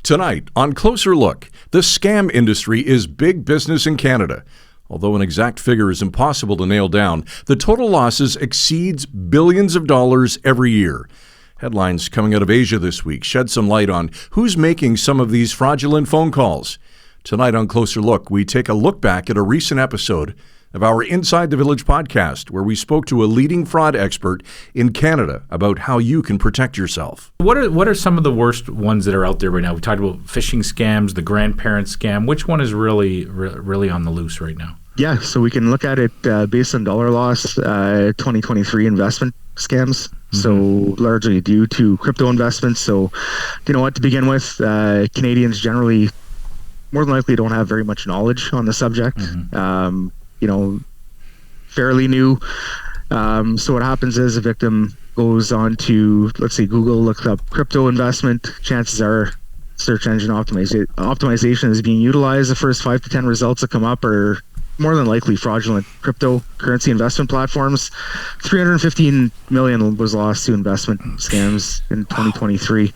Tonight, on Closer Look, the scam industry is big business in Canada. Although an exact figure is impossible to nail down, the total losses exceeds billions of dollars every year. Headlines coming out of Asia this week shed some light on who's making some of these fraudulent phone calls. Tonight on Closer Look, we take a look back at a recent episode of our Inside the Village podcast, where we spoke to a leading fraud expert in Canada about how you can protect yourself. What are some of the worst ones that are out there right now? We talked about phishing scams, the grandparent scam. Which one is really on the loose right now? Yeah, so we can look at it based on dollar loss, 2023 investment scams. Mm-hmm. So largely due to crypto investments. So, you know what, to begin with, Canadians generally more than likely don't have very much knowledge on the subject. Mm-hmm. Fairly new. So what happens is a victim goes on to, let's say, Google, looks up crypto investment. Chances are search engine optimization is being utilized. The first 5 to 10 results that come up are more than likely fraudulent cryptocurrency investment platforms. 315 million was lost to investment scams in 2023.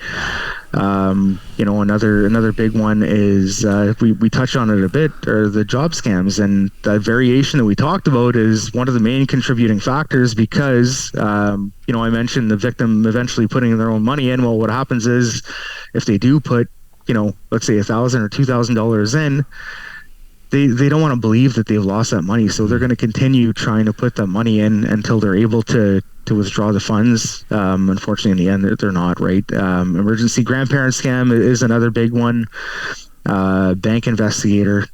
Another big one is we touched on it a bit, are the job scams, and the variation that we talked about is one of the main contributing factors because I mentioned the victim eventually putting their own money in. Well, what happens is if they do put let's say $1,000 or $2,000 in, they don't want to believe that they've lost that money, so they're going to continue trying to put that money in until they're able to withdraw the funds. Unfortunately, in the end, they're not, right? Emergency grandparent scam is another big one. Bank investigator.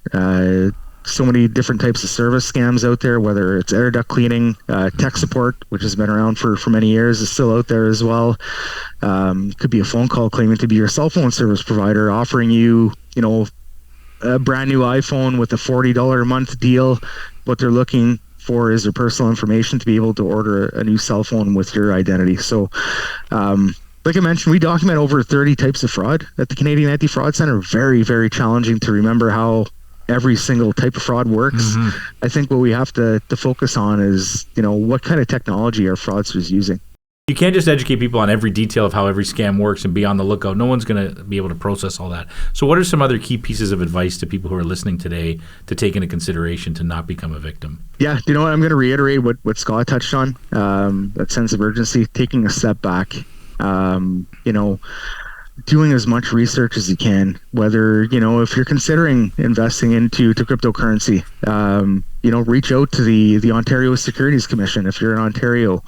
So many different types of service scams out there, whether it's air duct cleaning, tech support, which has been around for many years, is still out there as well. Could be a phone call claiming to be your cell phone service provider, offering you, a brand new iPhone with a $40 a month deal. What they're looking for is their personal information to be able to order a new cell phone with your identity. So, like I mentioned, we document over 30 types of fraud at the Canadian Anti-Fraud Centre. Very, very challenging to remember how every single type of fraud works. Mm-hmm. I think what we have to focus on is, what kind of technology are fraudsters using? You can't just educate people on every detail of how every scam works and be on the lookout. No one's going to be able to process all that. So what are some other key pieces of advice to people who are listening today to take into consideration to not become a victim? Yeah, you know what? I'm going to reiterate what Scott touched on, that sense of urgency, taking a step back, doing as much research as you can, whether, if you're considering investing into cryptocurrency, reach out to the Ontario Securities Commission if you're in Ontario.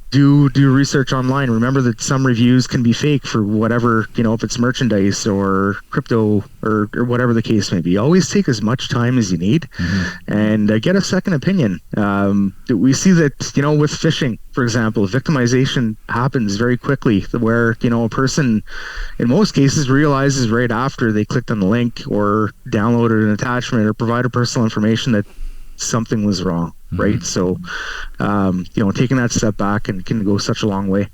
Do research online. Remember that some reviews can be fake for whatever, if it's merchandise or crypto or whatever the case may be. Always take as much time as you need, mm-hmm. and get a second opinion. We see that, with phishing, for example, victimization happens very quickly where, a person in most cases realizes right after they clicked on the link or downloaded an attachment or provided personal information that something was wrong. Mm-hmm. Right. So, taking that step back can go such a long way.